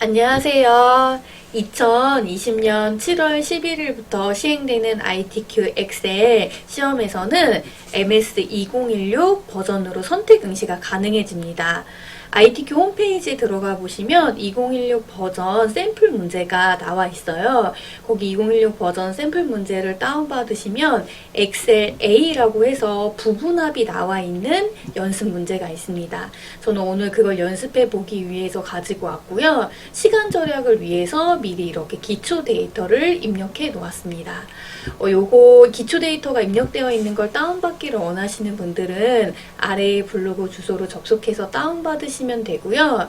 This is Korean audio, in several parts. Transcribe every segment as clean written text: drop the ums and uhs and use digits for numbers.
안녕하세요. 2020년 7월 11일부터 시행되는 ITQ 엑셀 시험에서는 MS 2016 버전으로 선택 응시가 가능해집니다. ITQ 홈페이지에 들어가 보시면 2016 버전 샘플 문제가 나와 있어요. 거기 2016 버전 샘플 문제를 다운받으시면 엑셀 A라고 해서 부분합이 나와 있는 연습 문제가 있습니다. 저는 오늘 그걸 연습해 보기 위해서 가지고 왔고요. 시간 절약을 위해서 미리 이렇게 기초 데이터를 입력해 놓았습니다. 요거 기초 데이터가 입력되어 있는 걸 다운받기를 원하시는 분들은 아래의 블로그 주소로 접속해서 다운받으시면 되고요.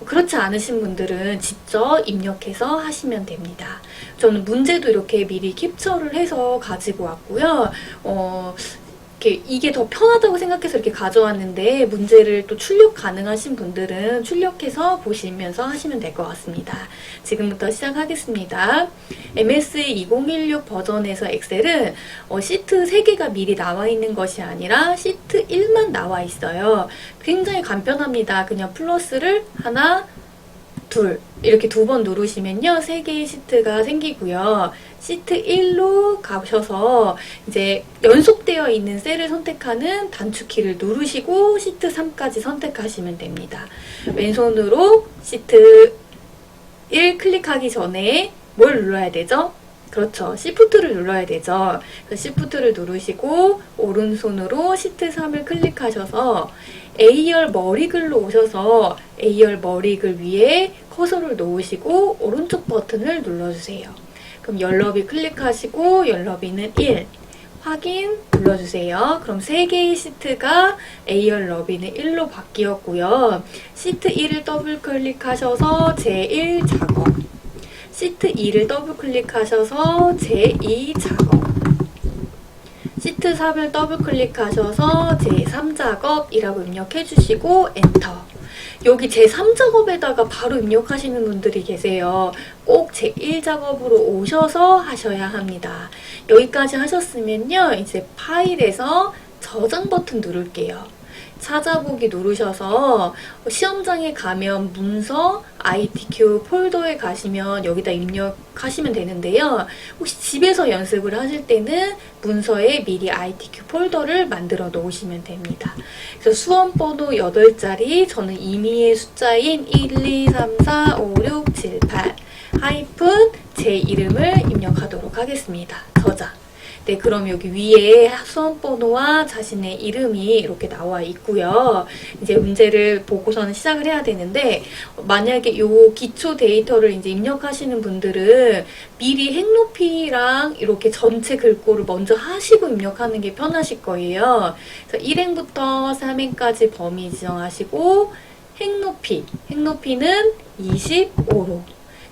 그렇지 않으신 분들은 직접 입력해서 하시면 됩니다. 저는 문제도 이렇게 미리 캡처를 해서 가지고 왔고요. 이게 더 편하다고 생각해서 이렇게 가져왔는데 문제를 또 출력 가능하신 분들은 출력해서 보시면서 하시면 될 것 같습니다. 지금부터 시작하겠습니다. MS 2016 버전에서 엑셀은 시트 3개가 미리 나와 있는 것이 아니라 시트 1만 나와 있어요. 굉장히 간편합니다. 그냥 플러스를 하나, 둘 이렇게 2번 누르시면요 3개의 시트가 생기고요. 시트 1로 가셔서 이제 연속되어 있는 셀을 선택하는 단축키를 누르시고 시트 3까지 선택하시면 됩니다. 왼손으로 시트 1 클릭하기 전에 뭘 눌러야 되죠? 그렇죠. Shift를 눌러야 되죠. 그래서 Shift를 누르시고 오른손으로 시트 3을 클릭하셔서 A열 머리글로 오셔서 A열 머리글 위에 커서를 놓으시고 오른쪽 버튼을 눌러주세요. 그럼 열너비 클릭하시고 열너비는 1 확인 눌러주세요. 그럼 3개의 시트가 A열 너비는 1로 바뀌었고요. 시트 1을 더블 클릭하셔서 제1 작업, 시트 2를 더블 클릭하셔서 제2 작업, 시트 3을 더블 클릭하셔서 제3작업이라고 입력해 주시고 엔터. 여기 제3작업에다가 바로 입력하시는 분들이 계세요. 꼭 제1작업으로 오셔서 하셔야 합니다. 여기까지 하셨으면요. 이제 파일에서 저장 버튼 누를게요. 찾아보기 누르셔서 시험장에 가면 문서 ITQ 폴더에 가시면 여기다 입력하시면 되는데요. 혹시 집에서 연습을 하실 때는 문서에 미리 ITQ 폴더를 만들어 놓으시면 됩니다. 그래서 수험번호 8자리, 저는 임의의 숫자인 1, 2, 3, 4, 5, 6, 7, 8 하이픈 제 이름을 입력하도록 하겠습니다. 저장. 네, 그럼 여기 위에 수험번호와 자신의 이름이 이렇게 나와 있고요. 이제 문제를 보고서는 시작을 해야 되는데, 만약에 요 기초 데이터를 이제 입력하시는 분들은 미리 행높이랑 이렇게 전체 글꼴을 먼저 하시고 입력하는 게 편하실 거예요. 그래서 1행부터 3행까지 범위 지정하시고, 행높이는 25로.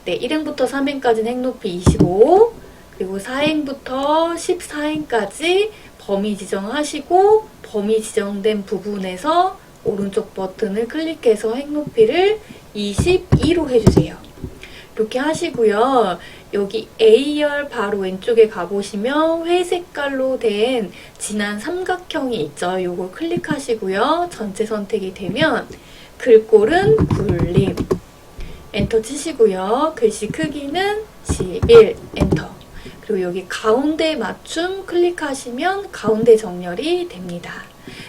네, 1행부터 3행까지는 행높이 25. 그리고 4행부터 14행까지 범위 지정하시고 범위 지정된 부분에서 오른쪽 버튼을 클릭해서 행높이를 22로 해주세요. 이렇게 하시고요. 여기 A열 바로 왼쪽에 가보시면 회색깔로 된 진한 삼각형이 있죠. 요거 클릭하시고요. 전체 선택이 되면 글꼴은 굴림. 엔터 치시고요. 글씨 크기는 11. 엔터. 그리고 여기 가운데 맞춤 클릭하시면 가운데 정렬이 됩니다.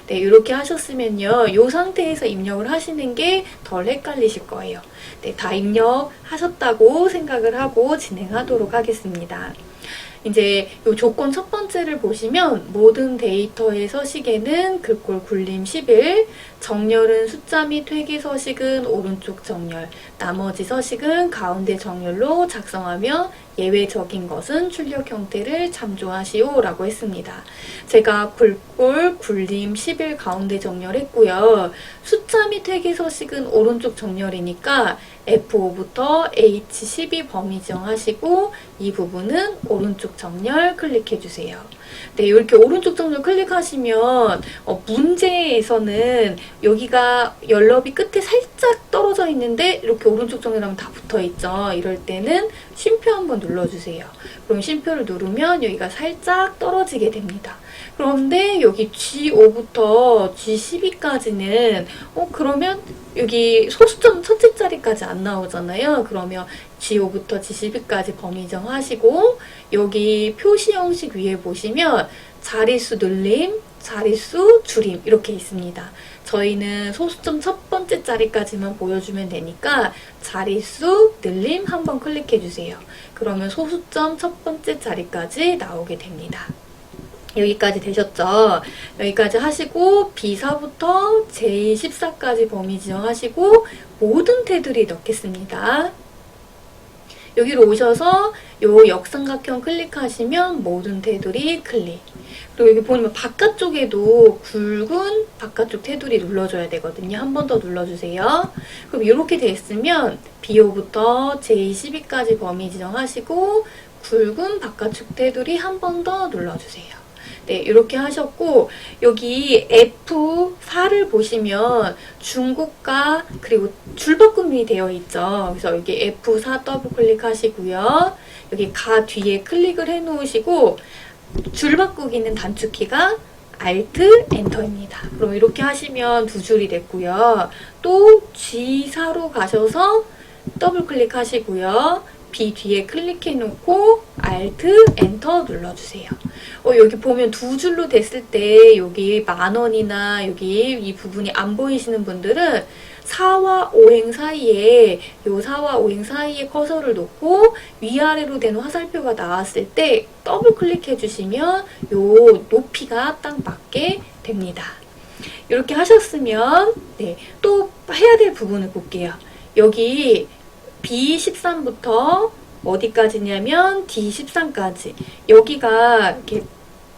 네, 이렇게 하셨으면요. 이 상태에서 입력을 하시는 게 덜 헷갈리실 거예요. 네, 다 입력하셨다고 생각을 하고 진행하도록 하겠습니다. 이제 이 조건 첫 번째를 보시면 모든 데이터의 서식에는 글꼴 굴림 11, 정렬은 숫자 및 회계 서식은 오른쪽 정렬, 나머지 서식은 가운데 정렬로 작성하며 예외적인 것은 출력 형태를 참조하시오 라고 했습니다. 제가 글꼴 굴림 11 가운데 정렬했고요. 숫자 및 회계 서식은 오른쪽 정렬이니까 F5부터 H12 범위 지정하시고 이 부분은 오른쪽 정렬 클릭해주세요. 네, 이렇게 오른쪽 정렬 클릭하시면 문제에서는 여기가 열너비 끝에 살짝 떨어져 있는데 이렇게 오른쪽 정렬하면 다 붙어있죠. 이럴 때는 쉼표 한번 눌러주세요. 그럼 쉼표를 누르면 여기가 살짝 떨어지게 됩니다. 그런데 여기 G5부터 G12까지는 그러면 여기 소수점 첫째 자리까지 안 나오잖아요. 그러면 G5부터 G12까지 범위 정하시고 여기 표시 형식 위에 보시면 자릿수 늘림, 자릿수 줄임 이렇게 있습니다. 저희는 소수점 첫 번째 자리까지만 보여주면 되니까 자릿수 늘림 한번 클릭해 주세요. 그러면 소수점 첫 번째 자리까지 나오게 됩니다. 여기까지 되셨죠? 여기까지 하시고 B4부터 J14까지 범위 지정하시고 모든 테두리 넣겠습니다. 여기로 오셔서 요 역삼각형 클릭하시면 모든 테두리 클릭. 그리고 여기 보면 바깥쪽에도 굵은 바깥쪽 테두리 눌러줘야 되거든요. 한 번 더 눌러주세요. 그럼 이렇게 됐으면 B5부터 J12까지 범위 지정하시고 굵은 바깥쪽 테두리 한 번 더 눌러주세요. 네, 이렇게 하셨고 여기 F4를 보시면 중고가 그리고 줄바꿈이 되어 있죠. 그래서 여기 F4 더블 클릭하시고요. 여기 가 뒤에 클릭을 해놓으시고 줄바꾸기는 단축키가 Alt, 엔터입니다. 그럼 이렇게 하시면 두 줄이 됐고요. 또 G4로 가셔서 더블 클릭하시고요. B 뒤에 클릭해 놓고 Alt, 엔터 눌러주세요. 여기 보면 두 줄로 됐을 때 여기 10,000원이나 여기 이 부분이 안 보이시는 분들은 4와 5행 사이에 요 4와 5행 사이에 커서를 놓고 위아래로 된 화살표가 나왔을 때 더블 클릭해 주시면 요 높이가 딱 맞게 됩니다. 이렇게 하셨으면 네, 또 해야 될 부분을 볼게요. 여기 B13부터 어디까지냐면 D13까지 여기가 이렇게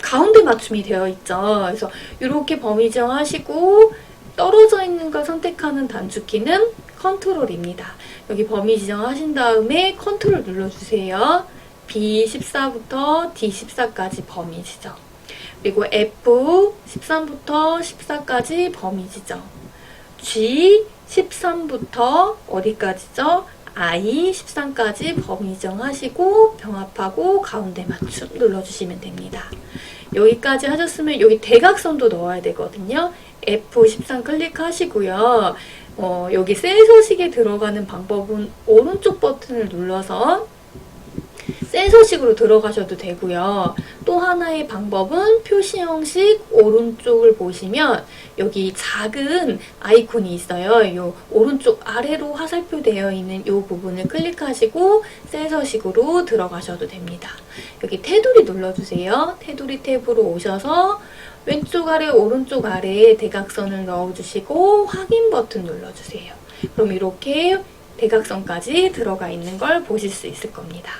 가운데 맞춤이 되어 있죠. 그래서 이렇게 범위 지정하시고 떨어져 있는 걸 선택하는 단축키는 컨트롤입니다. 여기 범위 지정하신 다음에 컨트롤 눌러주세요. B14부터 D14까지 범위 지정. 그리고 F13부터 14까지 범위 지정. G13부터 어디까지죠? I13까지 범위 정하시고 병합하고 가운데 맞춤 눌러주시면 됩니다. 여기까지 하셨으면 여기 대각선도 넣어야 되거든요. F13 클릭하시고요. 여기 셀 서식에 들어가는 방법은 오른쪽 버튼을 눌러서 셀 서식으로 들어가셔도 되고요. 또 하나의 방법은 표시 형식 오른쪽을 보시면 여기 작은 아이콘이 있어요. 이 오른쪽 아래로 화살표 되어 있는 이 부분을 클릭하시고 셀 서식으로 들어가셔도 됩니다. 여기 테두리 눌러주세요. 테두리 탭으로 오셔서 왼쪽 아래 오른쪽 아래에 대각선을 넣어주시고 확인 버튼 눌러주세요. 그럼 이렇게 대각선까지 들어가 있는 걸 보실 수 있을 겁니다.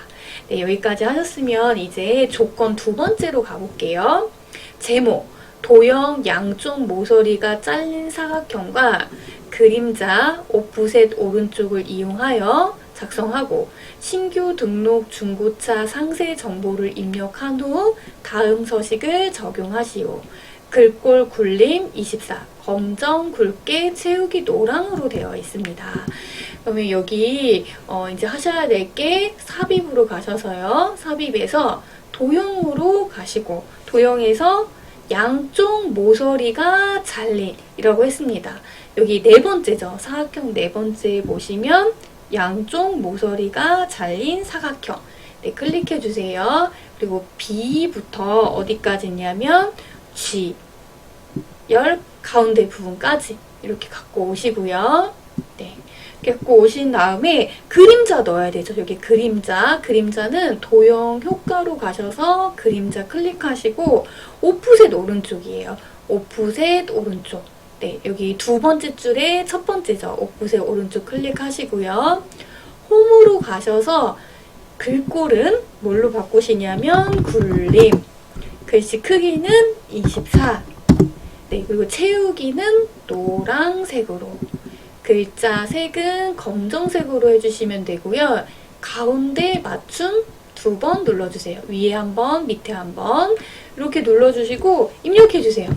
네, 여기까지 하셨으면 이제 조건 두 번째로 가볼게요. 제목, 도형 양쪽 모서리가 잘린 사각형과 그림자 오프셋 오른쪽을 이용하여 작성하고 신규 등록 중고차 상세 정보를 입력한 후 다음 서식을 적용하시오. 글꼴 굴림 24, 검정 굵게 채우기 노랑으로 되어 있습니다. 그러면 여기 이제 하셔야 될 게 삽입으로 가셔서요. 삽입에서 도형으로 가시고 도형에서 양쪽 모서리가 잘린 이라고 했습니다. 여기 네 번째죠. 사각형 네 번째 보시면 양쪽 모서리가 잘린 사각형. 네, 클릭해 주세요. 그리고 B부터 어디까지 있냐면 G 열 가운데 부분까지 이렇게 갖고 오시고요. 네, 갖고 오신 다음에 그림자 넣어야 되죠. 여기 그림자는 도형 효과로 가셔서 그림자 클릭하시고 오프셋 오른쪽이에요. 오프셋 오른쪽. 네, 여기 두 번째 줄에 첫 번째죠. 오프셋 오른쪽 클릭하시고요. 홈으로 가셔서 글꼴은 뭘로 바꾸시냐면 굴림. 글씨 크기는 24. 네, 그리고 채우기는 노란색으로. 글자 색은 검정색으로 해주시면 되고요. 가운데 맞춤 두 번 눌러주세요. 위에 한 번, 밑에 한 번. 이렇게 눌러주시고 입력해주세요.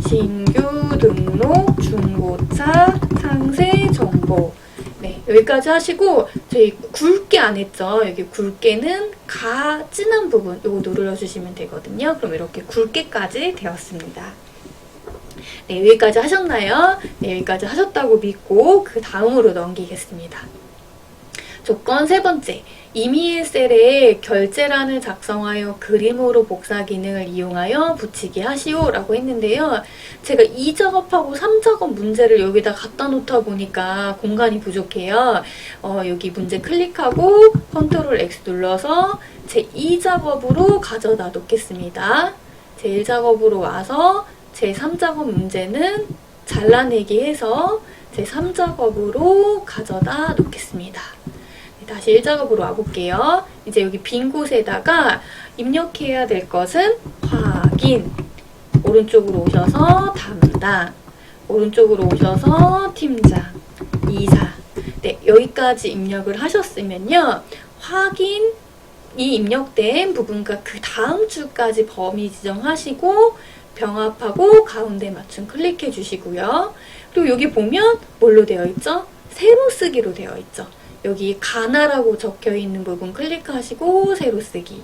신규 등록 중고차 상세 정보. 네, 여기까지 하시고 저희 굵게 안 했죠. 여기 굵게는 가 진한 부분 요거 눌러주시면 되거든요. 그럼 이렇게 굵게까지 되었습니다. 네, 여기까지 하셨나요? 네, 여기까지 하셨다고 믿고 그 다음으로 넘기겠습니다. 조건 세 번째, 임의의 셀에 결제란을 작성하여 그림으로 복사 기능을 이용하여 붙이기 하시오 라고 했는데요. 제가 2작업하고 3작업 문제를 여기다 갖다 놓다 보니까 공간이 부족해요. 여기 문제 클릭하고 컨트롤 X 눌러서 제 2작업으로 가져다 놓겠습니다. 제 1작업으로 와서 제 3작업 문제는 잘라내기 해서 제 3작업으로 가져다 놓겠습니다. 다시 1작업으로 와볼게요. 이제 여기 빈 곳에다가 입력해야 될 것은 확인, 오른쪽으로 오셔서 담당, 오른쪽으로 오셔서 팀장, 이사. 네, 여기까지 입력을 하셨으면요. 확인이 입력된 부분과 그 다음 줄까지 범위 지정하시고 병합하고 가운데 맞춤 클릭해 주시고요. 그리고 여기 보면 뭘로 되어 있죠? 세로 쓰기로 되어 있죠. 여기 가나라고 적혀 있는 부분 클릭하시고 세로 쓰기.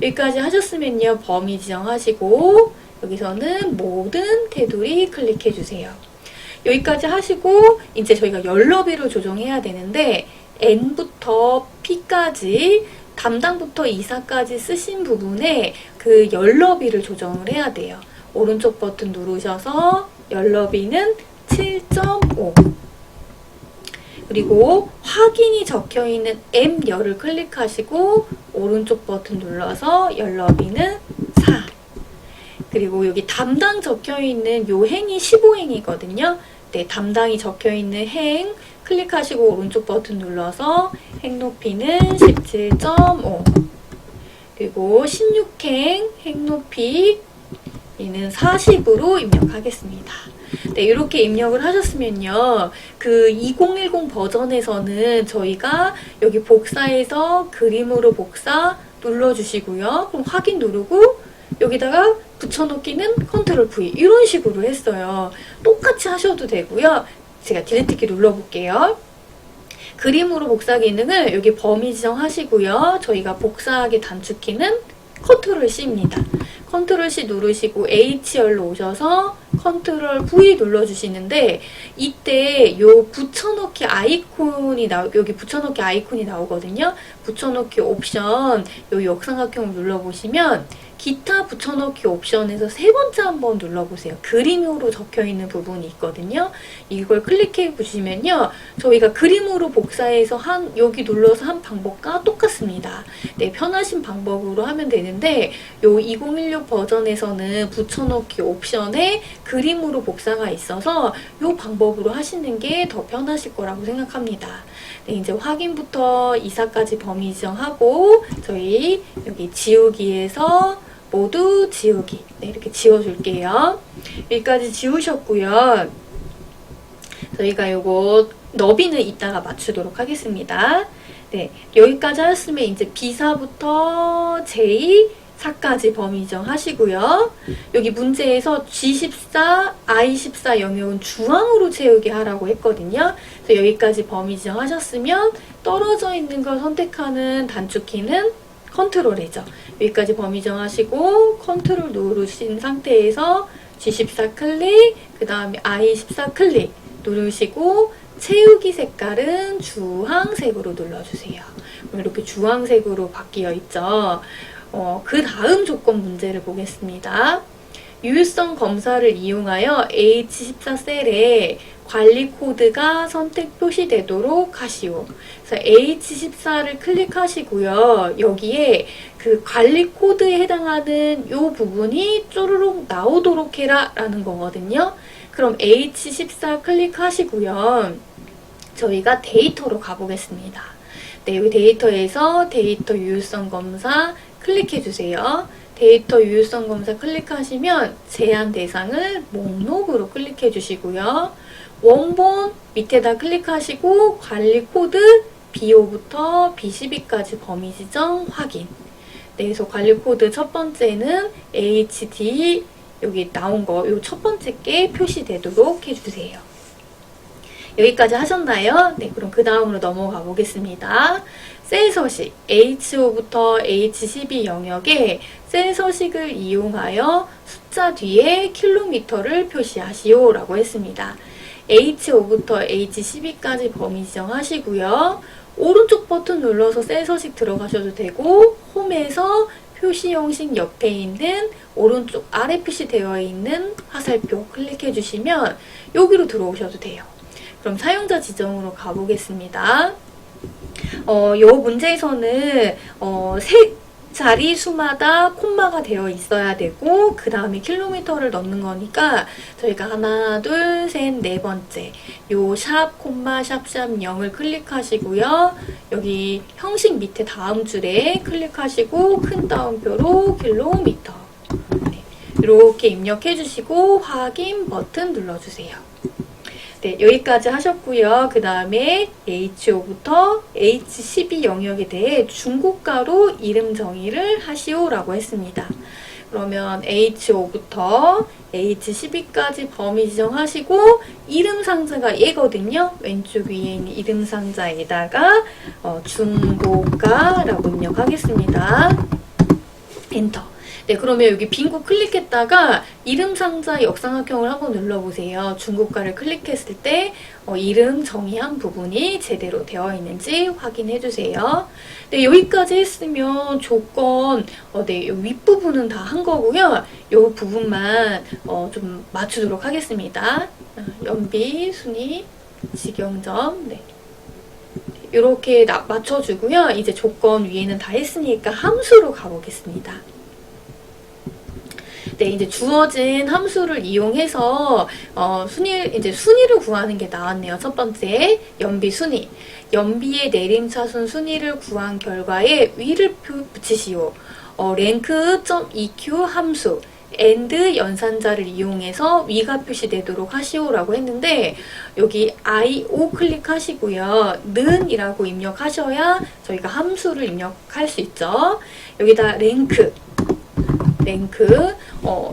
여기까지 하셨으면요. 범위 지정하시고 여기서는 모든 테두리 클릭해 주세요. 여기까지 하시고 이제 저희가 열너비를 조정해야 되는데 N부터 P까지 담당부터 이사까지 쓰신 부분에 그 열너비를 조정을 해야 돼요. 오른쪽 버튼 누르셔서 열너비는 7.5 그리고 확인이 적혀있는 M열을 클릭하시고 오른쪽 버튼 눌러서 열너비는 4 그리고 여기 담당 적혀있는 요 행이 15행이거든요. 네, 담당이 적혀있는 행 클릭하시고 오른쪽 버튼 눌러서 행 높이는 17.5 그리고 16행 행 높이 이는 40으로 입력하겠습니다. 네, 이렇게 입력을 하셨으면요. 그 2010 버전에서는 저희가 여기 복사해서 그림으로 복사 눌러주시고요. 그럼 확인 누르고 여기다가 붙여넣기는 컨트롤 V 이런 식으로 했어요. 똑같이 하셔도 되고요. 제가 딜리트키 눌러볼게요. 그림으로 복사 기능을 여기 범위 지정하시고요. 저희가 복사하기 단축키는 컨트롤 C입니다. 컨트롤 C 누르시고 H열로 오셔서 컨트롤 V 눌러주시는데 이때 요 붙여넣기 아이콘이 여기 붙여넣기 아이콘이 나오거든요. 붙여넣기 옵션 요 역삼각형을 눌러보시면 기타 붙여넣기 옵션에서 세 번째 한번 눌러보세요. 그림으로 적혀있는 부분이 있거든요. 이걸 클릭해 보시면요. 저희가 그림으로 복사해서 여기 눌러서 한 방법과 똑같습니다. 네, 편하신 방법으로 하면 되는데 요 2016 버전에서는 붙여넣기 옵션에 그림으로 복사가 있어서 요 방법으로 하시는 게 더 편하실 거라고 생각합니다. 네, 이제 확인부터 이사까지 범위 지정하고 저희 여기 지우기에서 모두 지우기. 네, 이렇게 지워줄게요. 여기까지 지우셨고요. 저희가 요거 너비는 이따가 맞추도록 하겠습니다. 네, 여기까지 하셨으면 이제 B사부터 J4까지 범위 지정하시고요. 여기 문제에서 G14, I14 영역은 주황으로 채우게 하라고 했거든요. 그래서 여기까지 범위 지정하셨으면 떨어져 있는 걸 선택하는 단축키는 컨트롤이죠. 여기까지 범위 정하시고 컨트롤 누르신 상태에서 G14 클릭, 그 다음에 I14 클릭 누르시고 채우기 색깔은 주황색으로 눌러주세요. 이렇게 주황색으로 바뀌어 있죠. 그 다음 조건 문제를 보겠습니다. 유효성 검사를 이용하여 H14 셀에 관리 코드가 선택 표시되도록 하시오. 그래서 H14를 클릭하시고요. 여기에 그 관리 코드에 해당하는 이 부분이 쪼르륵 나오도록 해라 라는 거거든요. 그럼 H14 클릭하시고요. 저희가 데이터로 가보겠습니다. 네, 여기 데이터에서 데이터 유효성 검사 클릭해주세요. 데이터 유효성 검사 클릭하시면 제한 대상을 목록으로 클릭해 주시고요. 원본 밑에다 클릭하시고 관리 코드 B5부터 B12까지 범위 지정 확인. 네, 그래서 관리 코드 첫 번째는 HD 여기 나온 거 요 첫 번째 게 표시되도록 해주세요. 여기까지 하셨나요? 네, 그럼 그 다음으로 넘어가 보겠습니다. 셀 서식 H5부터 H12 영역에 셀 서식을 이용하여 숫자 뒤에 킬로미터를 표시하시오 라고 했습니다. H5부터 H12까지 범위 지정하시고요. 오른쪽 버튼 눌러서 셀 서식 들어가셔도 되고 홈에서 표시 형식 옆에 있는 오른쪽 아래 표시되어 있는 화살표 클릭해 주시면 여기로 들어오셔도 돼요. 그럼 사용자 지정으로 가보겠습니다. 요 문제에서는 세 자리 수마다 콤마가 되어 있어야 되고 그 다음에 킬로미터를 넣는 거니까 저희가 하나, 둘, 셋, 네 번째 요 샵, 콤마, 샵샵 0을 클릭하시고요. 여기 형식 밑에 다음 줄에 클릭하시고 큰 따옴표로 킬로미터 네, 이렇게 입력해 주시고 확인 버튼 눌러주세요. 네, 여기까지 하셨고요. 그 다음에 H5부터 H12 영역에 대해 중고가로 이름 정의를 하시오라고 했습니다. 그러면 H5부터 H12까지 범위 지정하시고 이름 상자가 얘거든요. 왼쪽 위에 있는 이름 상자에다가 중고가라고 입력하겠습니다. 엔터. 네, 그러면 여기 빈구 클릭했다가 이름 상자 역삼각형을 한번 눌러보세요. 중고가를 클릭했을 때 이름 정의한 부분이 제대로 되어 있는지 확인해주세요. 네, 여기까지 했으면 조건 네, 이 윗부분은 다 한 거고요. 이 부분만 좀 맞추도록 하겠습니다. 연비, 순위, 직영점 네. 이렇게 맞춰주고요. 이제 조건 위에는 다 했으니까 함수로 가보겠습니다. 네, 이제 주어진 함수를 이용해서 순위를 구하는 게 나왔네요. 첫 번째, 연비 순위. 연비의 내림차순 순위를 구한 결과에 위를 붙이시오. rank.eq 함수 and 연산자를 이용해서 위가 표시되도록 하시오라고 했는데 여기 IO 클릭하시고요. 는 이라고 입력하셔야 저희가 함수를 입력할 수 있죠. 여기다 랭크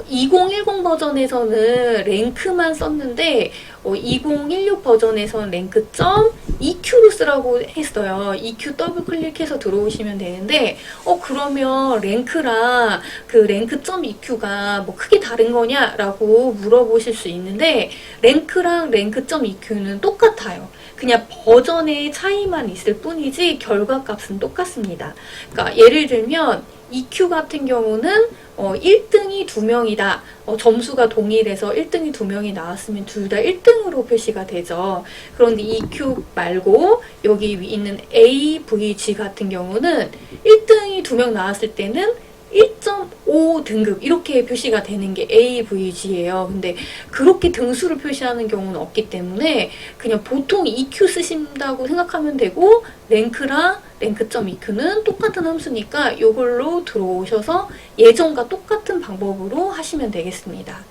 2010 버전에서는 랭크만 썼는데 2016 버전에서는 랭크.eq로 쓰라고 했어요. eq 더블 클릭해서 들어오시면 되는데 그러면 랭크랑 그 랭크.eq가 뭐 크게 다른 거냐라고 물어보실 수 있는데 랭크랑 랭크.eq는 똑같아요. 그냥 버전의 차이만 있을 뿐이지 결과값은 똑같습니다. 그러니까 예를 들면 EQ 같은 경우는 1등이 2명이다. 점수가 동일해서 1등이 2명이 나왔으면 둘 다 1등으로 표시가 되죠. 그런데 EQ 말고 여기 있는 AVG 같은 경우는 1등이 2명 나왔을 때는 1.5 등급 이렇게 표시가 되는 게 AVG예요. 근데 그렇게 등수를 표시하는 경우는 없기 때문에 그냥 보통 EQ 쓰신다고 생각하면 되고 랭크랑 랭크.EQ는 똑같은 함수니까 이걸로 들어오셔서 예전과 똑같은 방법으로 하시면 되겠습니다.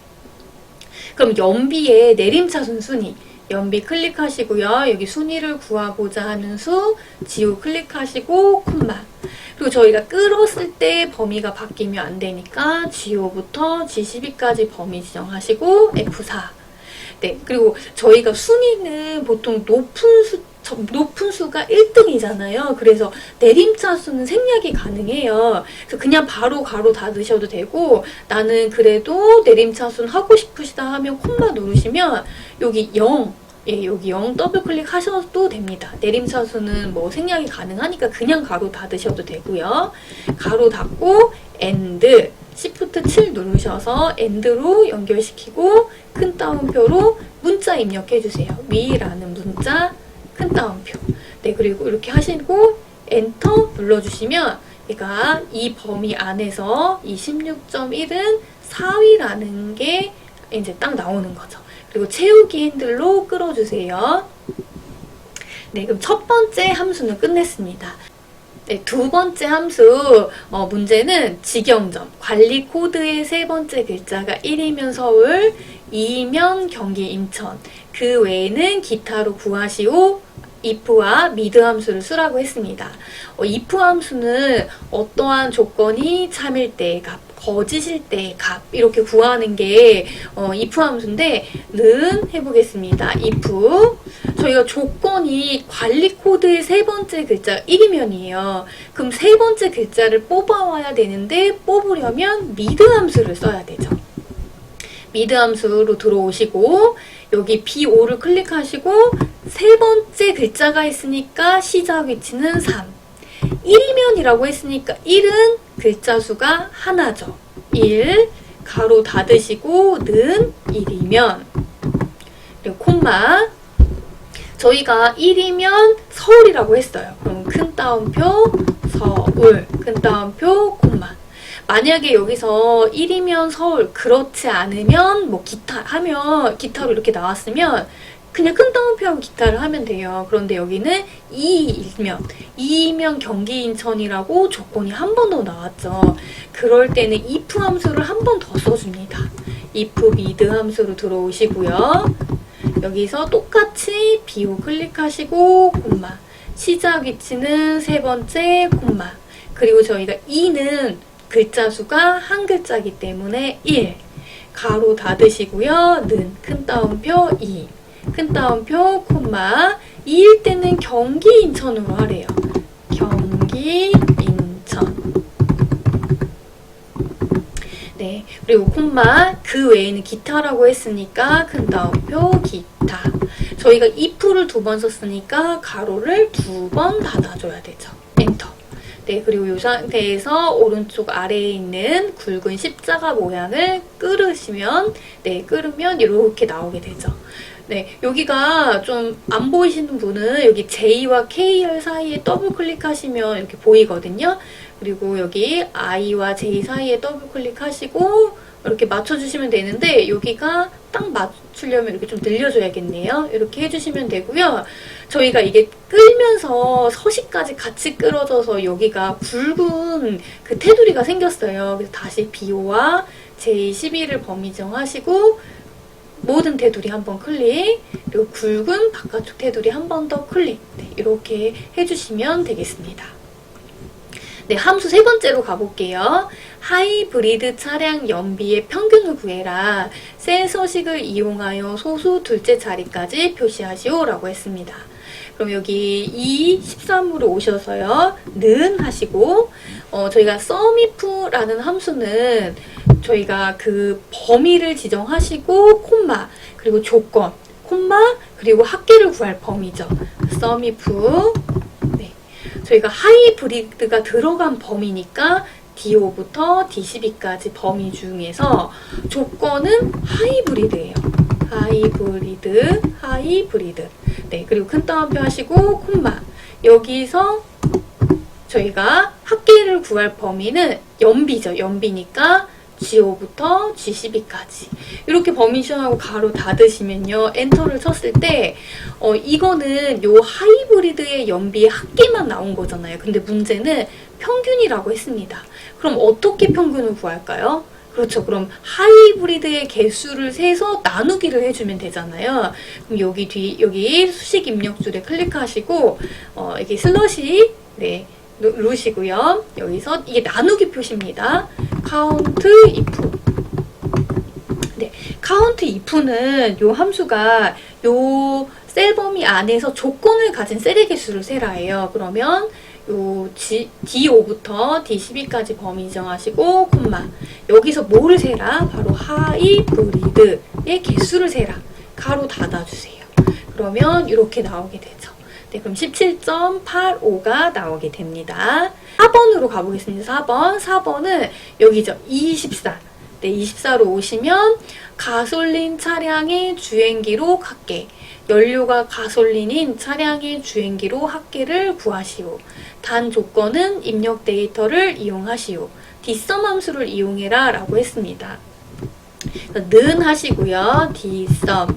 그럼 연비의 내림차순 순위 연비 클릭하시고요. 여기 순위를 구하고자 하는 수 지우 클릭하시고 콤마 그리고 저희가 끌었을 때 범위가 바뀌면 안 되니까 G5부터 G12까지 범위 지정하시고 F4 네, 그리고 저희가 순위는 보통 높은 수가 1등이잖아요. 그래서 내림차수는 생략이 가능해요. 그래서 그냥 바로 가로 닫으셔도 되고 나는 그래도 내림차수는 하고 싶으시다 하면 콤마 누르시면 여기 0 여기 0 더블 클릭하셔도 됩니다. 내림차수는 뭐 생략이 가능하니까 그냥 가로 닫으셔도 되고요. 가로 닫고 AND Shift 7 누르셔서 AND로 연결시키고 큰 따옴표로 문자 입력해주세요. 위라는 문자 큰 따옴표. 네, 그리고 이렇게 하시고 엔터 눌러주시면 얘가 이 범위 안에서 이 16.1은 4위라는 게 이제 딱 나오는 거죠. 그리고 채우기 핸들로 끌어주세요. 네, 그럼 첫 번째 함수는 끝냈습니다. 네, 두 번째 함수 문제는 직영점 관리 코드의 세 번째 글자가 1이면 서울, 2이면 경기 인천 그 외에는 기타로 구하시오 if와 mid 함수를 쓰라고 했습니다. if 함수는 어떠한 조건이 참일 때의 값 거짓일 때 값 이렇게 구하는 게 if 함수인데 는 해보겠습니다. if 저희가 조건이 관리 코드의 세 번째 글자가 1이면이에요. 그럼 세 번째 글자를 뽑아와야 되는데 뽑으려면 mid 함수를 써야 되죠. mid 함수로 들어오시고 여기 B5를 클릭하시고 세 번째 글자가 있으니까 시작 위치는 3. 1이면이라고 했으니까 1은 글자 수가 하나죠. 1 가로 닫으시고 는 1이면 그리고 콤마 저희가 1이면 서울이라고 했어요. 그럼 큰 따옴표 서울 큰 따옴표 콤마 만약에 여기서 1이면 서울 그렇지 않으면 뭐 기타 하면 기타로 이렇게 나왔으면 그냥 큰 따옴표하고 기타를 하면 돼요. 그런데 여기는 2이면 경기 인천이라고 조건이 한 번 더 나왔죠. 그럴 때는 if 함수를 한 번 더 써줍니다. if mid 함수로 들어오시고요. 여기서 똑같이 B5 클릭하시고 콤마 시작 위치는 세 번째 콤마 그리고 저희가 2는 글자 수가 한 글자이기 때문에 1 가로 닫으시고요. 는 큰 따옴표 2 큰 따옴표 콤마 2일 때는 경기 인천으로 하래요. 경기 인천 네 그리고 콤마 그 외에는 기타라고 했으니까 큰 따옴표 기타 저희가 if를 2번 썼으니까 가로를 2번 닫아줘야 되죠. 엔터 네 그리고 이 상태에서 오른쪽 아래에 있는 굵은 십자가 모양을 끌으시면 네 끌으면 이렇게 나오게 되죠. 네, 여기가 좀 안 보이시는 분은 여기 J와 K열 사이에 더블 클릭하시면 이렇게 보이거든요. 그리고 여기 I와 J 사이에 더블 클릭하시고 이렇게 맞춰주시면 되는데 여기가 딱 맞추려면 이렇게 좀 늘려줘야겠네요. 이렇게 해주시면 되고요. 저희가 이게 끌면서 서식까지 같이 끌어져서 여기가 굵은 그 테두리가 생겼어요. 그래서 다시 B5와 J11을 범위 정하시고 모든 테두리 한번 클릭 그리고 굵은 바깥쪽 테두리 한 번 더 클릭 네, 이렇게 해주시면 되겠습니다. 네, 함수 세 번째로 가볼게요. 하이브리드 차량 연비의 평균을 구해라. 셀 서식을 이용하여 소수 둘째 자리까지 표시하시오 라고 했습니다. 그럼 여기 2, 13으로 오셔서요. 는 하시고 저희가 sumif라는 함수는 저희가 그 범위를 지정하시고 콤마 그리고 조건 콤마 그리고 합계를 구할 범위죠. sumif 네. 저희가 하이브리드가 들어간 범위니까 D5부터 D12까지 범위 중에서 조건은 하이브리드예요. 하이브리드 네 그리고 큰 따옴표 하시고 콤마 여기서 저희가 합계를 구할 범위는 연비죠. 연비니까 G5부터 G12까지 이렇게 범위 지정하고 가로 닫으시면요. 엔터를 쳤을 때 이거는 요 하이브리드의 연비의 합계만 나온 거잖아요. 근데 문제는 평균이라고 했습니다. 그럼 어떻게 평균을 구할까요? 그렇죠. 그럼 하이브리드의 개수를 세서 나누기를 해주면 되잖아요. 그럼 여기 수식 입력줄에 클릭하시고 여기 슬러시 네 누르시고요. 여기서 이게 나누기 표시입니다. count if 네, count if는 요 함수가 요 셀 범위 안에서 조건을 가진 셀의 개수를 세라예요. 그러면 요 D5부터 D12까지 범위 정하시고 콤마 여기서 뭐를 세라? 바로 하이브리드의 개수를 세라. 가로 닫아주세요. 그러면 이렇게 나오게 되죠. 네, 그럼 17.85가 나오게 됩니다. 4번으로 가보겠습니다. 4번은 여기죠. 24. 네, 24로 오시면 가솔린 차량의 주행기록 합계 연료가 가솔린인 차량의 주행기록 합계를 구하시오. 단 조건은 입력 데이터를 이용하시오. dsum 함수를 이용해라 라고 했습니다. 는 하시고요. dsum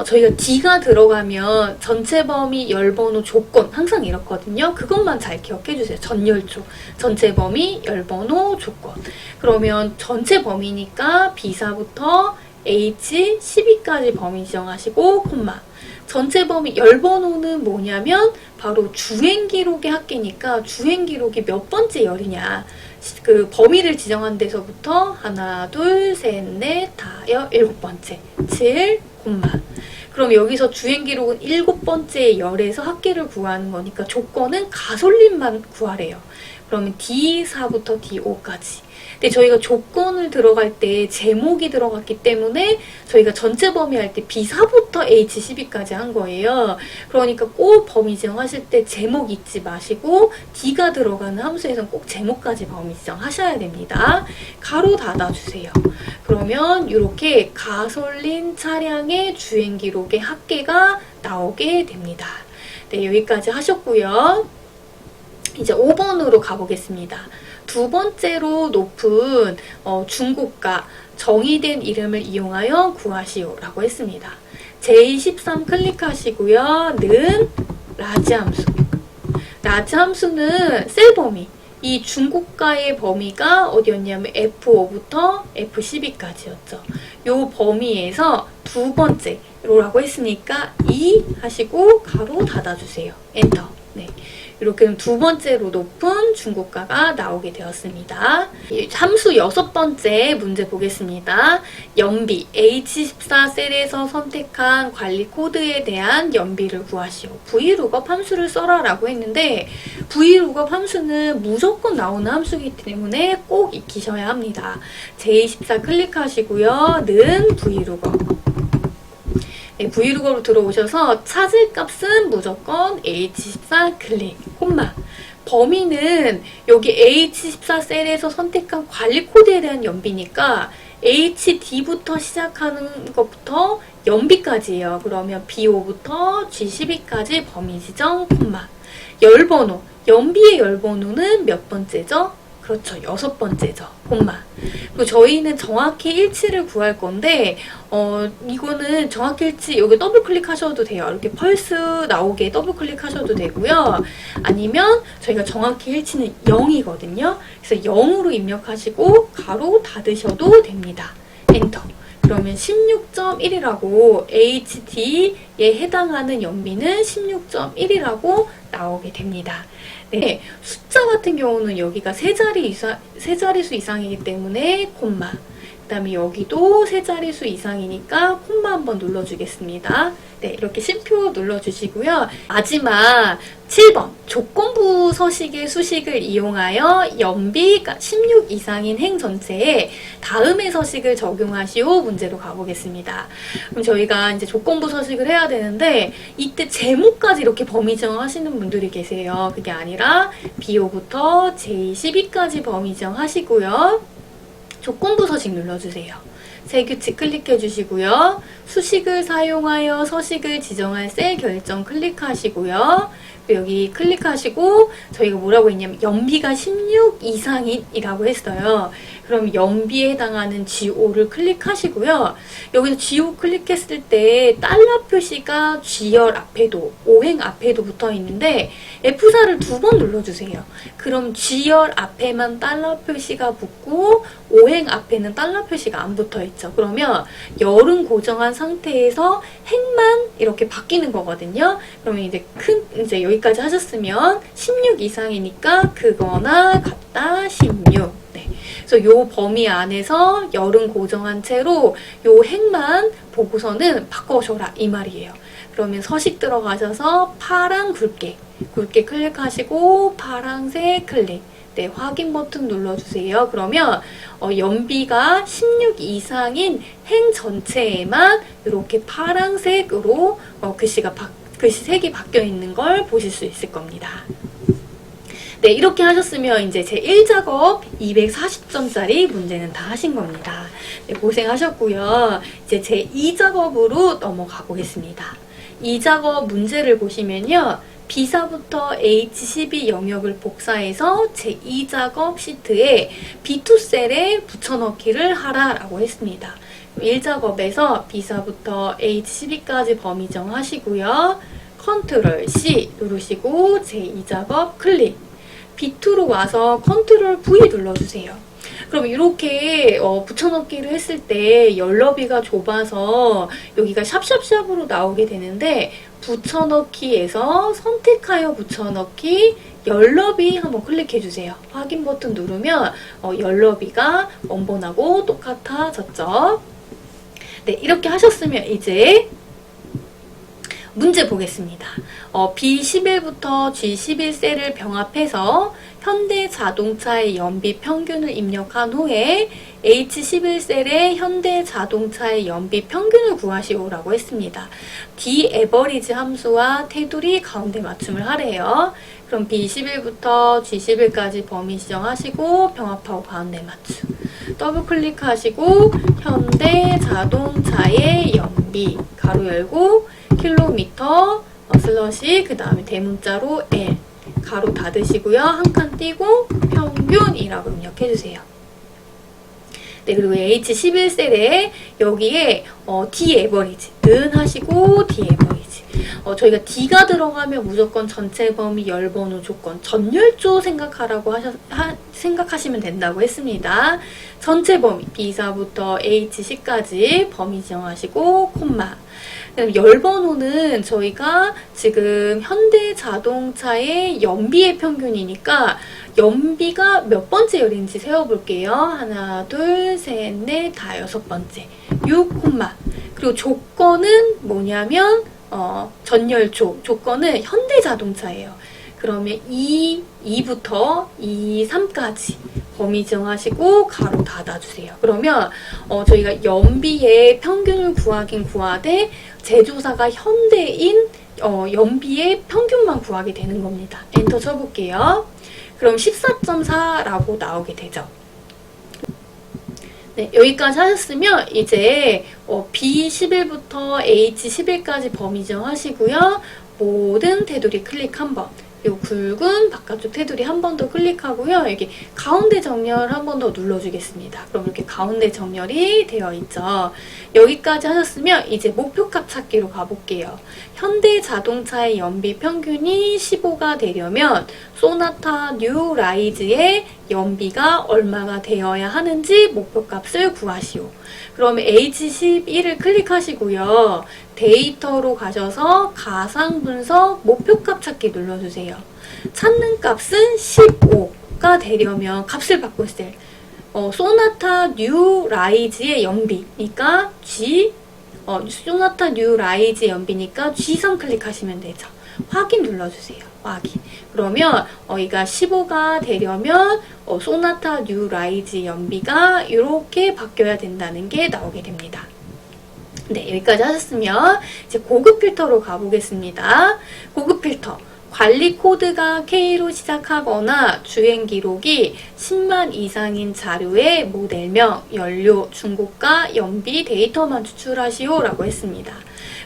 저희가 D가 들어가면 전체 범위 열번호 조건 항상 이렇거든요. 그것만 잘 기억해 주세요. 전열조 전체 범위 열번호 조건 그러면 전체 범위니까 B4부터 H12까지 범위 지정하시고 콤마 전체 범위 열번호는 뭐냐면 바로 주행기록의 합계니까 주행기록이 몇 번째 열이냐 그 범위를 지정한 데서부터 하나, 둘, 셋, 넷, 다섯, 일곱 번째 7, 그럼 여기서 주행 기록은 일곱 번째 열에서 합계를 구하는 거니까 조건은 가솔린만 구하래요. 그러면 D4부터 D5까지. 근데 저희가 조건을 들어갈 때 제목이 들어갔기 때문에 저희가 전체 범위 할 때 B4부터 H12까지 한 거예요. 그러니까 꼭 범위 지정하실 때 제목 잊지 마시고 D가 들어가는 함수에서는 꼭 제목까지 범위 지정하셔야 됩니다. 가로 닫아주세요. 그러면 이렇게 가솔린 차량의 주행 기록의 합계가 나오게 됩니다. 네, 여기까지 하셨고요. 이제 5번으로 가보겠습니다. 두 번째로 높은 중고가 정의된 이름을 이용하여 구하시오 라고 했습니다. J13 클릭하시고요. 는 라지 함수. 라지 함수는 셀 범위. 이 중고가의 범위가 어디였냐면 F5부터 F12까지였죠. 요 범위에서 두 번째로라고 했으니까 2 하시고 가로 닫아주세요. 엔터. 네. 이렇게 두 번째로 높은 중고가가 나오게 되었습니다. 함수 여섯 번째 문제 보겠습니다. 연비 H14 셀에서 선택한 관리 코드에 대한 연비를 구하시오. VLOOKUP 함수를 써라 라고 했는데 VLOOKUP 함수는 무조건 나오는 함수이기 때문에 꼭 익히셔야 합니다. J14 클릭하시고요. 는 VLOOKUP. 네, VLOOKUP으로 들어오셔서 찾을 값은 무조건 H14 클릭, 범위는 여기 H14 셀에서 선택한 관리 코드에 대한 연비니까 HD부터 시작하는 것부터 연비까지예요. 그러면 B5부터 G12까지 범위 지정, 열번호, 연비의 열번호는 몇 번째죠? 그렇죠. 여섯 번째죠. 그리고 저희는 정확히 일치를 구할 건데 이거는 정확히 일치 여기 더블 클릭하셔도 돼요. 이렇게 펄스 나오게 더블 클릭하셔도 되고요. 아니면 저희가 정확히 일치는 0이거든요. 그래서 0으로 입력하시고 가로 닫으셔도 됩니다. 엔터. 그러면 16.1이라고 HD에 해당하는 연비는 16.1이라고 나오게 됩니다. 네, 숫자 같은 경우는 여기가 세 자리수 이상이기 때문에 콤마. 그 다음에 여기도 세 자리수 이상이니까 콤마 한번 눌러주겠습니다. 네, 이렇게 심표 눌러주시고요. 마지막 7번 조건부 서식의 수식을 이용하여 연비가 16 이상인 행 전체에 다음의 서식을 적용하시오 문제로 가보겠습니다. 그럼 저희가 이제 조건부 서식을 해야 되는데 이때 제목까지 이렇게 범위 지정하시는 분들이 계세요. 그게 아니라 B5부터 J12까지 범위 지정하시고요. 조건부 서식 눌러주세요. 새 규칙 클릭해 주시고요. 수식을 사용하여 서식을 지정할 셀 결정 클릭하시고요. 여기 클릭하시고 저희가 뭐라고 했냐면 연비가 16 이상이라고 했어요. 그럼 연비에 해당하는 G5를 클릭하시고요. 여기서 G5 클릭했을 때 달러 표시가 G열 앞에도 오행 앞에도 붙어 있는데 F4를 두 번 눌러주세요. 그럼 G열 앞에만 달러 표시가 붙고 오행 앞에는 달러 표시가 안 붙어 있죠. 그러면 열은 고정한 상태에서 행만 이렇게 바뀌는 거거든요. 그러면 이제 여기까지 하셨으면 16 이상이니까 그거나 같다 16. 네. 그래서 요 범위 안에서 열은 고정한 채로 요 행만 보고서는 바꿔줘라 이 말이에요. 그러면 서식 들어가셔서 파랑 굵게 클릭하시고 파랑색 클릭. 네, 확인 버튼 눌러주세요. 그러면 연비가 16 이상인 행 전체에만 이렇게 파랑색으로 글씨 색이 바뀌어 있는 걸 보실 수 있을 겁니다. 네, 이렇게 하셨으면 이제 제 1작업 240점짜리 문제는 다 하신 겁니다. 네, 고생하셨고요. 이제 제 2작업으로 넘어가 보겠습니다. 2작업 문제를 보시면요. B4부터 H12 영역을 복사해서 제 2작업 시트에 B2 셀에 붙여넣기를 하라 라고 했습니다. 1작업에서 B4부터 H12까지 범위 정하시고요. 컨트롤 C 누르시고 제 2작업 클릭. B2로 와서 컨트롤 V 눌러주세요. 그럼 이렇게 붙여넣기를 했을 때 열너비가 좁아서 여기가 샵샵샵으로 나오게 되는데 붙여넣기에서 선택하여 붙여넣기 열너비 한번 클릭해주세요. 확인 버튼 누르면 열너비가 원본하고 똑같아졌죠. 네, 이렇게 하셨으면 이제 문제 보겠습니다. B11부터 G11셀을 병합해서 현대자동차의 연비 평균을 입력한 후에 H11셀의 현대자동차의 연비 평균을 구하시오라고 했습니다. D-average 함수와 테두리 가운데 맞춤을 하래요. 그럼 B11부터 G11까지 범위 지정하시고 병합하고 가운데 맞춤. 더블 클릭하시고 현대자동차의 연비 가로 열고 킬로미터 슬러시 그 다음에 대문자로 L 가로 닫으시고요. 한 칸 띄고 평균이라고 입력해주세요. 네, 그리고 H11셀에 여기에 D-average는 하시고 D-average. 저희가 D가 들어가면 무조건 전체 범위 열번호 조건 전열조 생각하시면 된다고 했습니다. 전체 범위 B4부터 H10까지 범위 지정하시고 콤마. 열번호는 저희가 지금 현대자동차의 연비의 평균이니까 연비가 몇 번째 열인지 세어볼게요. 하나, 둘, 셋, 넷, 다 6번째. 6, 그리고 조건은 뭐냐면 전열조. 조건은 현대자동차예요. 그러면 2부터 3까지 범위 지정하시고 가로 닫아주세요. 그러면 저희가 연비의 평균을 구하긴 구하되 제조사가 현대인 연비의 평균만 구하게 되는 겁니다. 엔터 쳐볼게요. 그럼 14.4라고 나오게 되죠. 네, 여기까지 하셨으면 이제 B11부터 H11까지 범위 지정하시고요. 모든 테두리 클릭 한번. 그리고 굵은 바깥쪽 테두리 한 번 더 클릭하고요. 여기 가운데 정렬 한 번 더 눌러주겠습니다. 그럼 이렇게 가운데 정렬이 되어 있죠. 여기까지 하셨으면 이제 목표값 찾기로 가볼게요. 현대자동차의 연비 평균이 15가 되려면 소나타 뉴 라이즈의 연비가 얼마가 되어야 하는지 목표값을 구하시오. 그러면 H11을 클릭하시고요. 데이터로 가셔서 가상 분석 목표값 찾기 눌러주세요. 찾는 값은 15가 되려면 값을 바꾸세요. 소나타 뉴 라이즈의 연비니까 소나타 뉴 라이즈 연비니까 G3 클릭하시면 되죠. 확인 눌러주세요. 확인. 그러면 이가 15가 되려면 소나타 뉴 라이즈 연비가 이렇게 바뀌어야 된다는 게 나오게 됩니다. 네, 여기까지 하셨으면 이제 고급 필터로 가보겠습니다. 고급 필터. 관리 코드가 K로 시작하거나 주행 기록이 10만 이상인 자료의 모델명, 연료, 중고가, 연비 데이터만 추출하시오 라고 했습니다.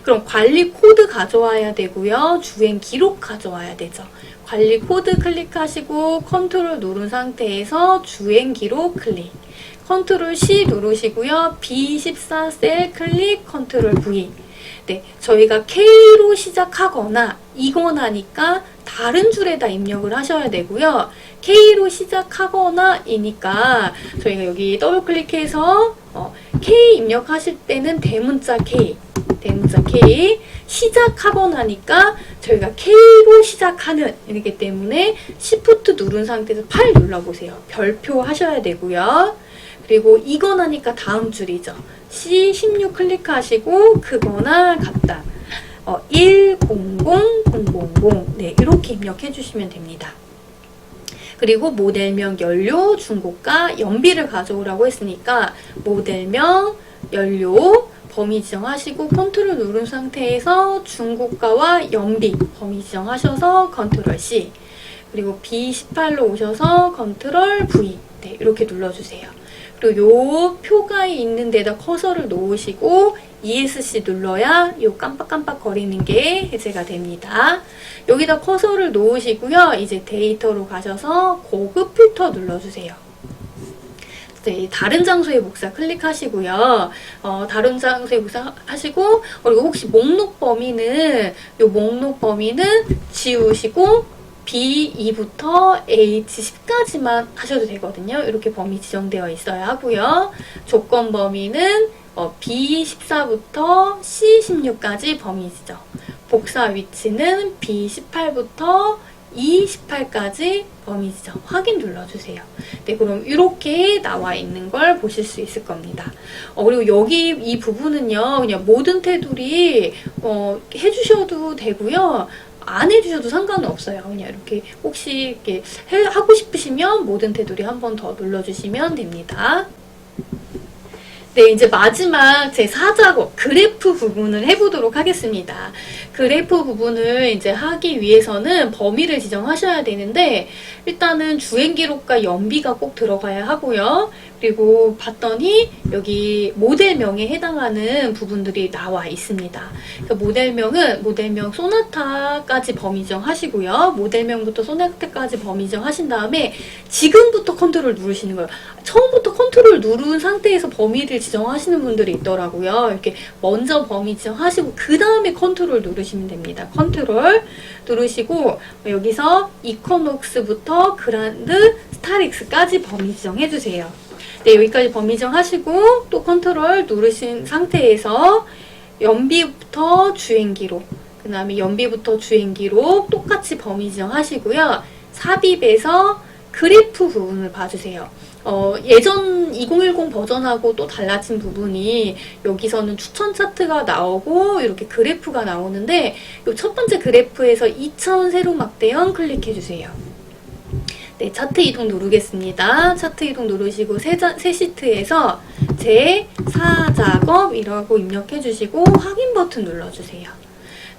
그럼 관리 코드 가져와야 되고요. 주행 기록 가져와야 되죠. 관리 코드 클릭하시고 컨트롤 누른 상태에서 주행 기록 클릭. 컨트롤 C 누르시고요. B14 셀 클릭 컨트롤 V. 네, 저희가 K로 시작하거나 이거나니까 다른 줄에다 입력을 하셔야 되고요. K로 시작하거나 이니까 저희가 여기 더블 클릭해서 K 입력하실 때는 대문자 K 시작하거나니까 저희가 K로 시작하는 이기 때문에 Shift 누른 상태에서 8 눌러보세요. 별표 하셔야 되고요. 그리고 이거나니까 다음 줄이죠. C16 클릭하시고 크거나 같다. 1000000 네, 이렇게 입력해 주시면 됩니다. 그리고 모델명, 연료, 중고가, 연비를 가져오라고 했으니까 모델명, 연료 범위 지정하시고 컨트롤 누른 상태에서 중고가와 연비 범위 지정하셔서 컨트롤 C 그리고 B18로 오셔서 컨트롤 V 네, 이렇게 눌러주세요. 그리고 요 표가 있는 데다 커서를 놓으시고 ESC 눌러야 요 깜빡깜빡 거리는 게 해제가 됩니다. 여기다 커서를 놓으시고요. 이제 데이터로 가셔서 고급 필터 눌러주세요. 네, 다른 장소의 복사 클릭하시고요. 다른 장소의 복사 하시고 그리고 혹시 목록 범위는 요 목록 범위는 지우시고 B2부터 H10까지만 하셔도 되거든요. 이렇게 범위 지정되어 있어야 하고요. 조건 범위는 B14부터 C16까지 범위 지정. 복사 위치는 B18부터 18까지 범위 지정 확인 눌러주세요. 네, 그럼 이렇게 나와 있는 걸 보실 수 있을 겁니다. 그리고 여기 이 부분은요, 그냥 모든 테두리 해주셔도 되고요. 안 해주셔도 상관은 없어요. 그냥 이렇게 혹시 이렇게 하고 싶으시면 모든 테두리 한 번 더 눌러주시면 됩니다. 네, 이제 마지막 제 4작업 그래프 부분을 해보도록 하겠습니다. 그래프 부분을 이제 하기 위해서는 범위를 지정하셔야 되는데 일단은 주행 기록과 연비가 꼭 들어가야 하고요. 그리고 봤더니 여기 모델명에 해당하는 부분들이 나와 있습니다. 그러니까 모델명 소나타까지 범위 지정하시고요. 모델명부터 소나타까지 범위 지정하신 다음에 지금부터 컨트롤 누르시는 거예요. 처음부터 컨트롤 누른 상태에서 범위를 지정하시는 분들이 있더라고요. 이렇게 먼저 범위 지정하시고 그 다음에 컨트롤 누르시면 됩니다. 컨트롤 누르시고 여기서 이코녹스부터 그란드 스타릭스까지 범위 지정해주세요. 네, 여기까지 범위 지정하시고 또 컨트롤 누르신 상태에서 연비부터 주행기록, 그 다음에 연비부터 주행기록 똑같이 범위 지정하시고요. 삽입에서 그래프 부분을 봐주세요. 예전 2010 버전하고 또 달라진 부분이 여기서는 추천 차트가 나오고 이렇게 그래프가 나오는데 이 첫 번째 그래프에서 2차원 세로 막대형 클릭해주세요. 네, 차트 이동 누르겠습니다. 차트 이동 누르시고 새 시트에서 제 4작업이라고 입력해주시고 확인 버튼 눌러주세요.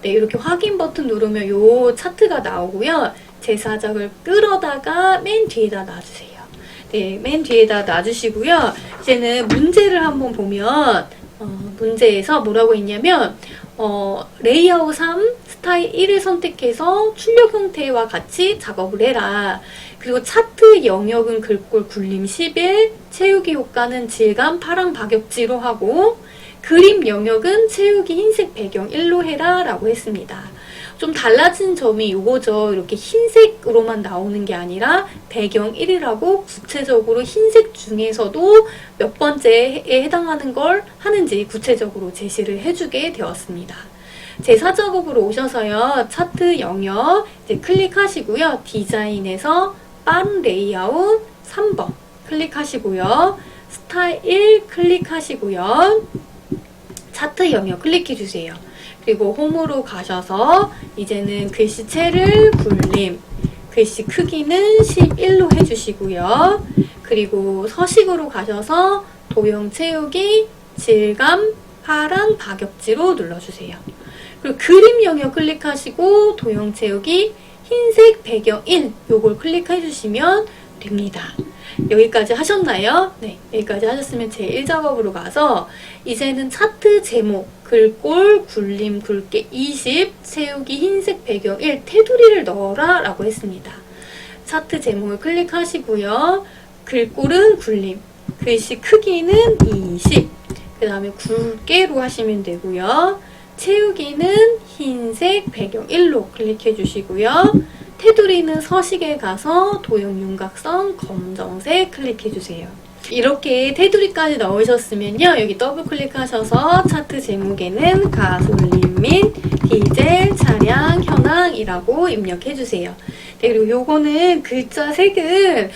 네, 이렇게 확인 버튼 누르면 요 차트가 나오고요. 제 4작을 끌어다가 맨 뒤에다 놔주세요. 네, 맨 뒤에다 놔주시고요. 이제는 문제를 한번 보면 문제에서 뭐라고 했냐면 레이아웃 3, 스타일 1을 선택해서 출력 형태와 같이 작업을 해라. 그리고 차트 영역은 글꼴 굴림 11, 채우기 효과는 질감 파랑 박역지로 하고 그림 영역은 채우기 흰색 배경 1로 해라 라고 했습니다. 좀 달라진 점이 이거죠. 이렇게 흰색으로만 나오는 게 아니라 배경 1이라고 구체적으로 흰색 중에서도 몇 번째에 해당하는 걸 하는지 구체적으로 제시를 해주게 되었습니다. 제 4작업으로 오셔서요. 차트 영역 이제 클릭하시고요. 디자인에서 빠른 레이아웃 3번 클릭하시고요. 스타일 클릭하시고요. 차트 영역 클릭해주세요. 그리고 홈으로 가셔서 이제는 글씨체를 굴림, 글씨 크기는 11로 해주시고요. 그리고 서식으로 가셔서 도형 채우기, 질감, 파란 박역지로 눌러주세요. 그리고 그림 영역 클릭하시고 도형 채우기, 흰색 배경 1 요걸 클릭해 주시면 됩니다. 여기까지 하셨나요? 네, 여기까지 하셨으면 제 1작업으로 가서 이제는 차트 제목, 글꼴, 굴림, 굵게 20, 채우기 흰색 배경 1, 테두리를 넣어라 라고 했습니다. 차트 제목을 클릭하시고요. 글꼴은 굴림, 글씨 크기는 20, 그 다음에 굵게로 하시면 되고요. 채우기는 흰색 배경 1로 클릭해 주시고요. 테두리는 서식에 가서 도형 윤곽선 검정색 클릭해 주세요. 이렇게 테두리까지 넣으셨으면요. 여기 더블 클릭하셔서 차트 제목에는 가솔린 및 디젤 차량 현황이라고 입력해 주세요. 네, 그리고 요거는 글자 색은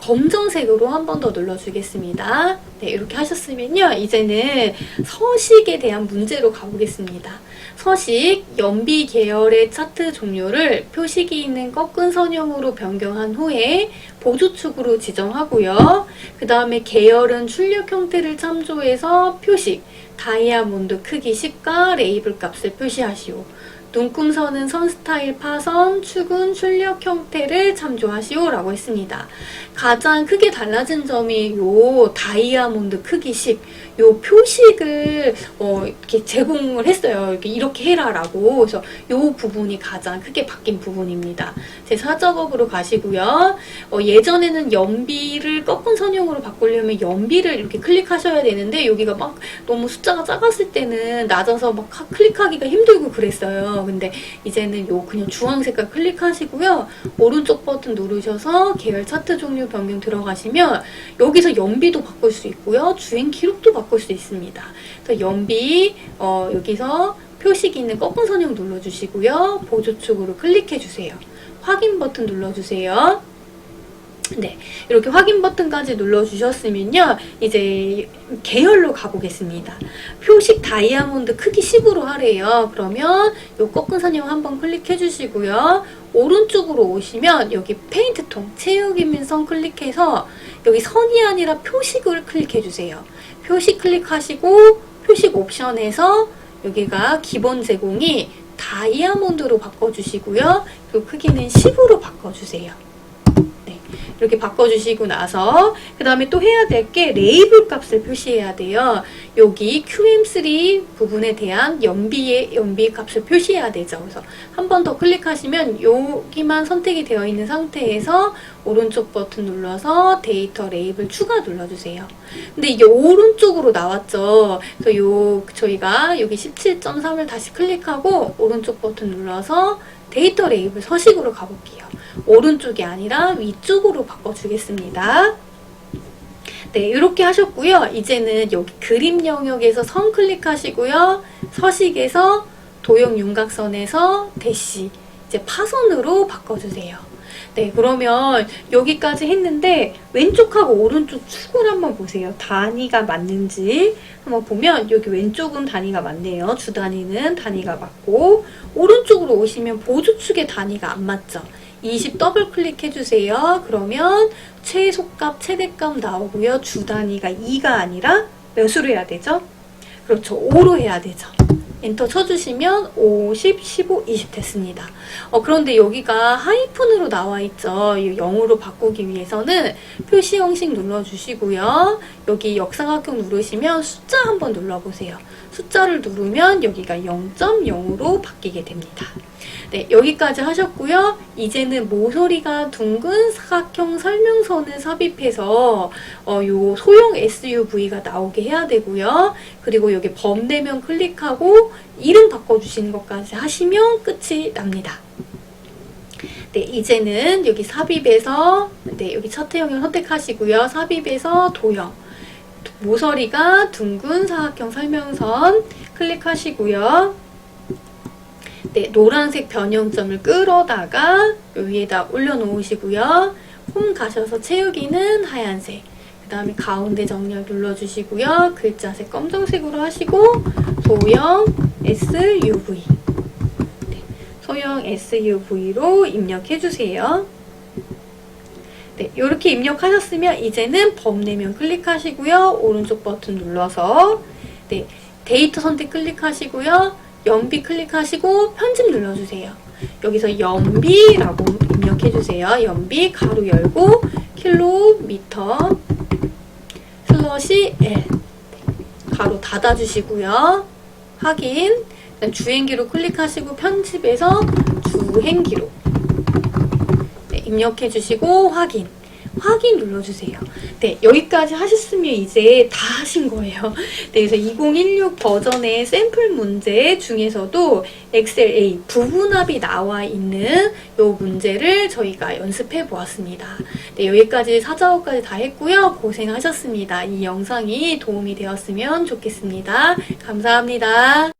검정색으로 한 번 더 눌러주겠습니다. 네, 이렇게 하셨으면요. 이제는 서식에 대한 문제로 가보겠습니다. 서식, 연비 계열의 차트 종류를 표식이 있는 꺾은 선형으로 변경한 후에 보조축으로 지정하고요. 그 다음에 계열은 출력 형태를 참조해서 표식, 다이아몬드 크기 10과 레이블 값을 표시하시오. 눈금선은 선 스타일 파선, 축은 출력 형태를 참조하시오 라고 했습니다. 가장 크게 달라진 점이 요 다이아몬드 크기 10, 요 표식을 이렇게 제공을 했어요. 이렇게 해라 라고. 그래서 요 부분이 가장 크게 바뀐 부분입니다. 제 4작업으로 가시고요. 예전에는 연비를 꺾은 선형으로 바꾸려면 연비를 이렇게 클릭하셔야 되는데 여기가 막 너무 숫자가 작았을 때는 낮아서 막 클릭하기가 힘들고 그랬어요. 근데 이제는 요 그냥 주황색깔 클릭하시고요. 오른쪽 버튼 누르셔서 계열 차트 종류 변경 들어가시면 여기서 연비도 바꿀 수 있고요. 주행 기록도 바꿀 수 있습니다. 그래서 연비 여기서 표식이 있는 꺾은 선형 눌러주시고요. 보조축으로 클릭해주세요. 확인 버튼 눌러주세요. 네, 이렇게 확인 버튼까지 눌러주셨으면요, 이제 계열로 가보겠습니다. 표식 다이아몬드 크기 10으로 하래요. 그러면 요 꺾은 선형 한번 클릭해 주시고요. 오른쪽으로 오시면 여기 페인트통, 체육인민선 클릭해서 여기 선이 아니라 표식을 클릭해 주세요. 표식 클릭하시고 표식 옵션에서 여기가 기본 제공이 다이아몬드로 바꿔주시고요. 그리고 크기는 10으로 바꿔주세요. 이렇게 바꿔주시고 나서 그 다음에 또 해야 될 게 레이블 값을 표시해야 돼요. 여기 QM3 부분에 대한 연비 값을 표시해야 되죠. 그래서 한 번 더 클릭하시면 여기만 선택이 되어 있는 상태에서 오른쪽 버튼 눌러서 데이터 레이블 추가 눌러주세요. 근데 이게 오른쪽으로 나왔죠. 그래서 저희가 여기 17.3을 다시 클릭하고 오른쪽 버튼 눌러서 데이터 레이블 서식으로 가볼게요. 오른쪽이 아니라 위쪽으로 바꿔주겠습니다. 네, 이렇게 하셨고요. 이제는 여기 그림 영역에서 선 클릭하시고요. 서식에서 도형 윤곽선에서 대시, 이제 파선으로 바꿔주세요. 네, 그러면 여기까지 했는데 왼쪽하고 오른쪽 축을 한번 보세요. 단위가 맞는지 한번 보면 여기 왼쪽은 단위가 맞네요. 주 단위는 단위가 맞고 오른쪽으로 오시면 보조축의 단위가 안 맞죠. 20 더블 클릭해주세요. 그러면 최소값, 최대값 나오고요. 주 단위가 2가 아니라 몇으로 해야 되죠? 그렇죠. 5로 해야 되죠. 엔터 쳐주시면 50, 15, 20 됐습니다. 그런데 여기가 하이픈으로 나와 있죠. 0으로 바꾸기 위해서는 표시 형식 눌러주시고요. 여기 역삼각형 누르시면 숫자 한번 눌러보세요. 숫자를 누르면 여기가 0.0으로 바뀌게 됩니다. 네, 여기까지 하셨고요. 이제는 모서리가 둥근 사각형 설명선을 삽입해서 요 소형 SUV가 나오게 해야 되고요. 그리고 여기 범대면 클릭하고 이름 바꿔주시는 것까지 하시면 끝이 납니다. 네, 이제는 여기 삽입에서 여기 차트형을 선택하시고요. 삽입에서 도형, 모서리가 둥근 사각형 설명선 클릭하시고요. 네, 노란색 변형점을 끌어다가 위에다 올려놓으시고요. 홈 가셔서 채우기는 하얀색, 그 다음에 가운데 정렬 눌러주시고요. 글자색 검정색으로 하시고 소형 SUV, 네, 소형 SUV로 입력해주세요. 네, 이렇게 입력하셨으면 이제는 범내면 클릭하시고요. 오른쪽 버튼 눌러서 네, 데이터 선택 클릭하시고요. 연비 클릭하시고 편집 눌러주세요. 여기서 연비라고 입력해주세요. 연비 가로 열고 킬로미터 슬러시 L 가로 닫아주시고요. 확인. 주행기로 클릭하시고 편집해서 주행기로 네, 입력해주시고 확인. 확인 눌러주세요. 네, 여기까지 하셨으면 이제 다 하신 거예요. 네, 그래서 2016 버전의 샘플 문제 중에서도 엑셀 A 부분합이 나와 있는 이 문제를 저희가 연습해 보았습니다. 네, 여기까지 4작업까지 다 했고요. 고생하셨습니다. 이 영상이 도움이 되었으면 좋겠습니다. 감사합니다.